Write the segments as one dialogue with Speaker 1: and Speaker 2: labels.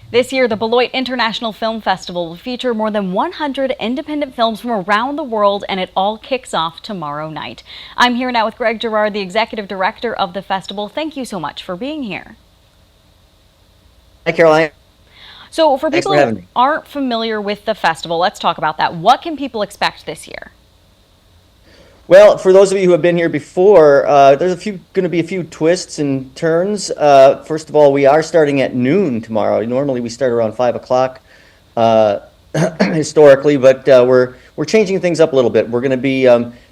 Speaker 1: This year, the Beloit International Film Festival will feature more than 100 independent films from around the world, and it all kicks off tomorrow night. I'm here now with Greg Gerard, the executive director of the festival. Thank you so much for being here.
Speaker 2: Hi, Caroline.
Speaker 1: So for
Speaker 2: Thanks
Speaker 1: people
Speaker 2: for having
Speaker 1: who
Speaker 2: me.
Speaker 1: aren't familiar with the festival, let's talk about that. What can people expect this year?
Speaker 2: Well, for those of you who have been here before, there's going to be a few twists and turns. First of all, we are starting at noon tomorrow. Normally, we start around 5 o'clock uh, historically, but we're changing things up a little bit. We're going to be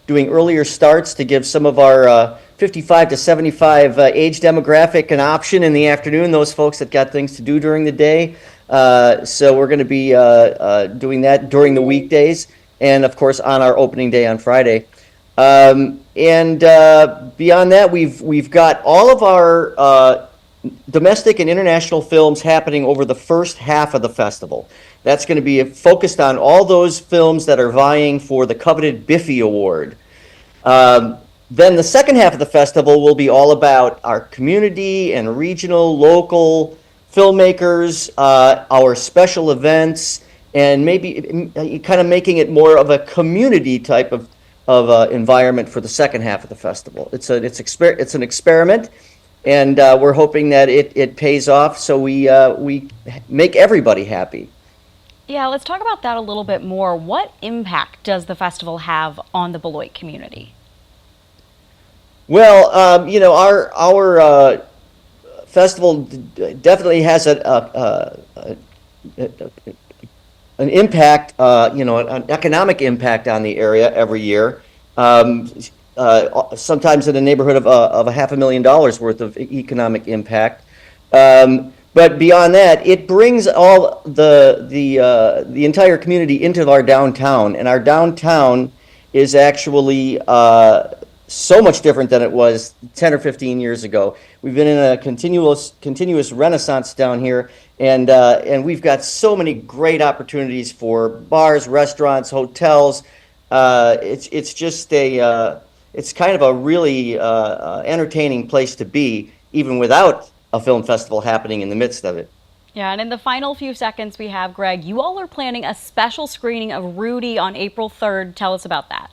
Speaker 2: doing earlier starts to give some of our 55 to 75 age demographic an option in the afternoon. Those folks that got things to do during the day. So we're going to be doing that during the weekdays, and of course on our opening day on Friday. And beyond that, we've got all of our domestic and international films happening over the first half of the festival. That's going to be focused on all those films that are vying for the coveted Biffy Award. Then the second half of the festival will be all about our community and regional, local filmmakers, our special events, and maybe kind of making it more of a community type of environment for the second half of the festival. It's an experiment, and we're hoping that it pays off. So we make everybody happy.
Speaker 1: Yeah, let's talk about that a little bit more. What impact does the festival have on the Beloit community?
Speaker 2: Well, our festival definitely has an impact, an economic impact on the area every year. Um, Sometimes in the neighborhood of a $500,000 worth of economic impact. But beyond that, it brings all the entire community into our downtown, and our downtown is actually so much different than it was 10 or 15 years ago. We've been in a continuous renaissance down here, and we've got so many great opportunities for bars, restaurants, hotels. It's just it's kind of a really entertaining place to be, even without a film festival happening in the midst of it.
Speaker 1: Yeah, and in the final few seconds we have, Greg, you all are planning a special screening of Rudy on April 3rd. Tell us about that.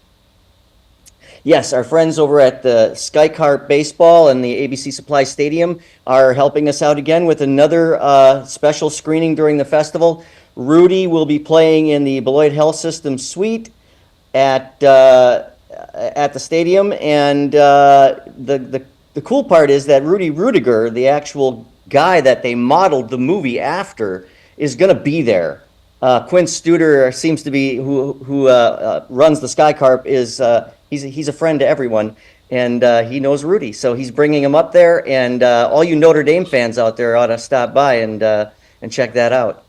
Speaker 2: Yes, our friends over at the Skycarp Baseball and the ABC Supply Stadium are helping us out again with another special screening during the festival. Rudy will be playing in the Beloit Health System suite at the stadium, and the cool part is that Rudy Rudiger, the actual guy that they modeled the movie after, is going to be there. Quinn Studer seems to be who runs the Skycarp is he's a friend to everyone, and he knows Rudy, so he's bringing him up there. And all you Notre Dame fans out there ought to stop by and check that out.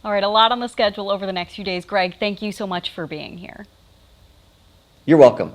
Speaker 1: All right, a lot on the schedule over the next few days. Greg, thank you so much for being here.
Speaker 2: You're welcome.